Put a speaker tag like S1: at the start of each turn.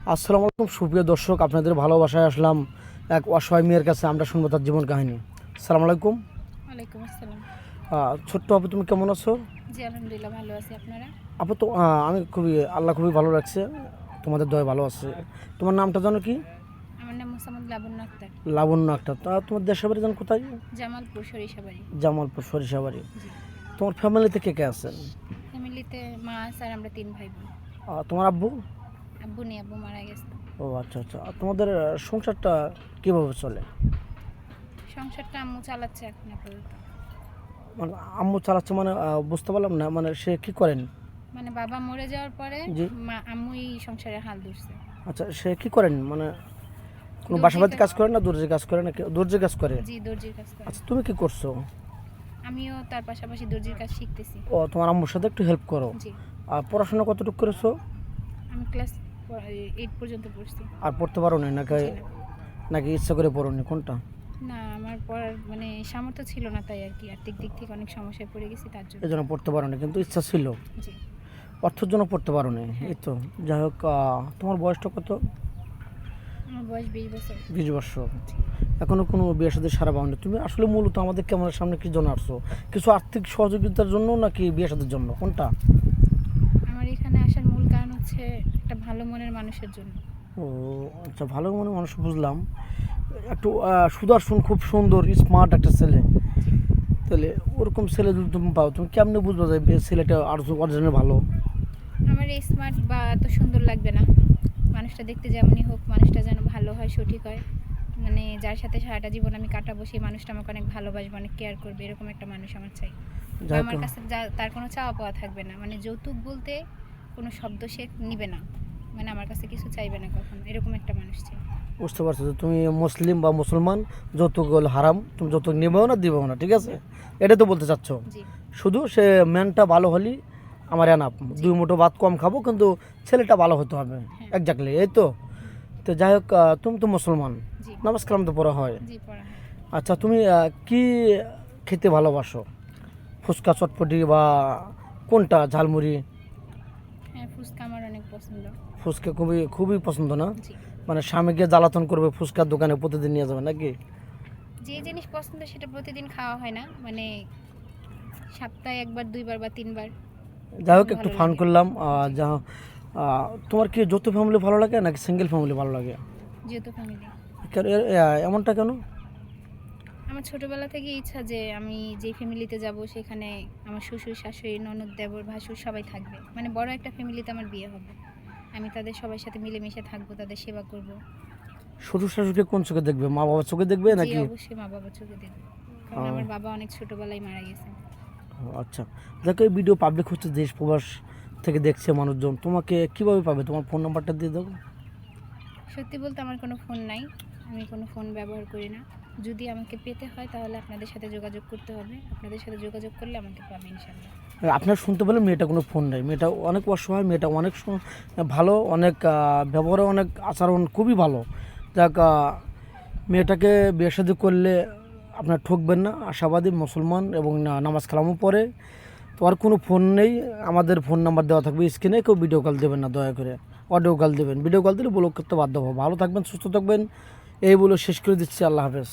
S1: আসসালামু আলাইকুম সুপ্রিয় দর্শক, আপনাদের ভালোবাসায় আসলাম এক অসহায় মেয়ের কাছে। আমরা শুনবো তার জীবন কাহিনী। আসসালামু আলাইকুম।
S2: ওয়ালাইকুম আসসালাম।
S1: ছোট্ট আপু, তুমি কেমন আছো?
S2: জি আলহামদুলিল্লাহ ভালো আছি। আপনারা?
S1: আপু তো আমি আল্লাহ খুবই ভালো রাখছে, তোমাদের দয় ভালো আছে। তোমার নামটা জানো কি?
S2: আমার নাম মোসাম্মদ লাবণ্য আক্তার।
S1: লাবণ্য আক্তার। তোমার দেশের বাড়ি জানো কোথায়?
S2: জামালপুর সরিষাবাড়ি।
S1: জামালপুর সরিষাবাড়ি।
S2: জি।
S1: তোমার ফ্যামিলিতে কে কে আছেন?
S2: ফ্যামিলিতে মা আছে আর আমরা 3 ভাই বোন।
S1: তোমার আব্বু?
S2: আব্বু নেই, আব্বু মারা গেছে।
S1: ও আচ্ছা আচ্ছা। আর তোমাদের সংসারটা কীভাবে চলে?
S2: সংসারটা আম্মু চালাচ্ছে এখন আপাতত।
S1: মানে আম্মু চালাচ্ছে মানে বুঝতে পারলাম না, মানে সে কি করেন?
S2: মানে বাবা মরে যাওয়ার পরে
S1: জি।
S2: আম্মুই সংসারের হাল ধরছে।
S1: আচ্ছা, সে কি করেন? মানে কোনো
S2: দর্জির
S1: বাসাবাড়িতে কাজ করে না, দর্জির কাজ করে নাকি? দর্জির কাজ করে।
S2: জি দর্জির কাজ করে।
S1: আচ্ছা, তুমি কি করছো?
S2: আমিও তার পাশাপাশি দর্জির কাজ শিখতেছি।
S1: ও, তোমার আম্মুর সাথে একটু হেল্প করো।
S2: জি।
S1: আর পড়াশোনা কতটুকু করেছো?
S2: আমি ক্লাস 8 পর্যন্ত পড়ছি।
S1: আর পড়তে পারো না নাকি?
S2: জি না।
S1: নাকি ইচ্ছা করে পড়ো নি, কোনটা?
S2: না, আমার পড়ার মানে সামর্থ্য ছিল না, তাই আর কি আর্থিক দিক থেকে অনেক সমস্যায় পড়ে গেছি তার জন্য।
S1: এই জন্য পড়তে পারো না, কিন্তু ইচ্ছা ছিল।
S2: জি।
S1: অর্থের জন্য পড়তে পারো না, এই তো। যাই হোক, তোমার বয়সটা কত?
S2: আমার বয়স 20 বছর।
S1: 20 বছর। এখনো কোনো বিয়ে সাথে সারা পাওনি। তুমি আসলে মূলত আমাদের ক্যামেরার সামনে কি জন্য আসছো? কিছু আর্থিক সহযোগিতার জন্য নাকি বিয়ে সাথের জন্য, কোনটা?
S2: আমার এখানে আসার মূল কারণ হচ্ছে একটা ভালো মনের মানুষের জন্য।
S1: ও আচ্ছা, ভালো মনে মানুষ, বুঝলাম। একটু সুদর্শন, খুব সুন্দর স্মার্ট একটা ছেলে। তাহলে ওরকম ছেলে যদি তুমি পাও, তুমি কেমনে বুঝবো যে ছেলেটা আর অরিজিনাল ভালো?
S2: আমার এই স্মার্ট বা এত সুন্দর লাগবে না, মানুষটা দেখতে যেমনই হোক, মানুষটা যেন ভালো হয়, সঠিক হয়। মানে যার সাথে সারাটা জীবন আমি কাটাবো, সেই মানুষটা আমাকে অনেক ভালোবাসবে, অনেক কেয়ার করবে, এরকম একটা মানুষ আমার চাই। বা
S1: যাই
S2: আমার
S1: হোক,
S2: কাছে তার কোনো চাওয়া পাওয়া থাকবে না, মানে যৌতুক বলতে কোনো শব্দ সে নিবে না, মানে আমার কাছে কিছু চাইবে না কখনো, এরকম একটা মানুষ চাই।
S1: বুঝতে পারছো যে তুমি মুসলিম বা মুসলমান, যৌতুক হলো হারাম, তুমি যৌতুক নেবেও না, দিবেও না, ঠিক আছে? এটা তো বলতে চাচ্ছ।
S2: জি।
S1: শুধু সে ম্যানটা ভালো হলেই আমার এনাফ। 2 মুঠো ভাত কম খাবো, কিন্তু ছেলেটা ভালো হতে হবে।
S2: হ্যাঁ।
S1: একজাক্টলি, এই তো। তো যাই হোক, তুমি তো মুসলমান,
S2: জি।
S1: নামাজ কালাম তো পড়া হয়।
S2: জি পড়া হয়।
S1: আচ্ছা, তুমি কি খেতে ভালোবাসো? ফুচকা, চটপটি, বা কোনটা, ঝালমুড়ি?
S2: হ্যাঁ, ফুচকা আমার অনেক পছন্দ।
S1: ফুচকা খুবই খুবই পছন্দ না?
S2: জি।
S1: মানে স্বামীকে জ্বালাতন করবে, ফুচকার দোকানে প্রতিদিন নিয়ে যাবে নাকি?
S2: যে জিনিস পছন্দ সেটা প্রতিদিন খাওয়া হয় না, মানে সপ্তাহে 1বার 2বার বা 3বার।
S1: যাই হোক, একটু
S2: ভালো
S1: ফান
S2: লাগে।
S1: করলাম।
S2: জি।
S1: তোমার কি যৌথ ফ্যামিলি ভালো লাগে নাকি সিঙ্গেল ফ্যামিলি ভালো লাগে?
S2: যেহেতু ফ্যামিলি।
S1: এমনটা কেন?
S2: আমার ছোটবেলা থেকে ইচ্ছা যে আমি যে ফ্যামিলিতে যাব সেখানে আমার শ্বশুর শাশুড়ি ননদ দেবর ভাসুর সবাই থাকবে, মানে বড় একটা ফ্যামিলিতে আমার বিয়ে হবে। আমি তাদের সবার সাথে মিলেমিশে থাকবো, তাদের সেবা করব।
S1: শ্বশুর শাশুড়িকে কোন চোখে দেখবে, মা বাবার চোখে দেখবে
S2: জি
S1: নাকি?
S2: অবশ্যই মা বাবা চোখে দেখবে, কারণ
S1: আহ,
S2: আমার বাবা অনেক ছোটবেলায় মারা গেছে।
S1: আচ্ছা। দেখো, এই ভিডিও পাবলিক হচ্ছে, দেশ প্রবাস থেকে দেখছে মানুষজন। তোমাকে কিভাবে পাবে? তোমার ফোন নাম্বারটা দিয়ে দেবো।
S2: সত্যি বলতে আমার কোনো ফোন নাই, আমি কোনো ফোন ব্যবহার করি না। যদি আমাকে পেতে হয় তাহলে আপনাদের সাথে যোগাযোগ করতে হবে, আপনাদের সাথে যোগাযোগ করলে আমাকে পাবে ইনশাল্লাহ।
S1: আপনার শুনতে পেলেন, মেয়েটা কোনো ফোন নেই, মেয়েটা অনেক অসহায়, মেয়েটা অনেক ভালো, অনেক ব্যবহারে অনেক আচরণ খুবই ভালো। যাক, মেয়েটাকে বিয়ে শাদী করলে আপনার ঠকবেন না, আশাবাদী, মুসলমান এবং নামাজ কালামও পড়ে। তো আর কোনো ফোন নেই, আমাদের ফোন নাম্বার দেওয়া থাকবে স্ক্রিনে। কেউ ভিডিও কল দেবেন না দয়া করে, অডিও কল দেবেন। ভিডিও কল দিলে ব্লক করতে বাধ্য হবো। ভালো থাকবেন, সুস্থ থাকবেন, এই বলে শেষ করে দিচ্ছি। আল্লাহ হাফেজ।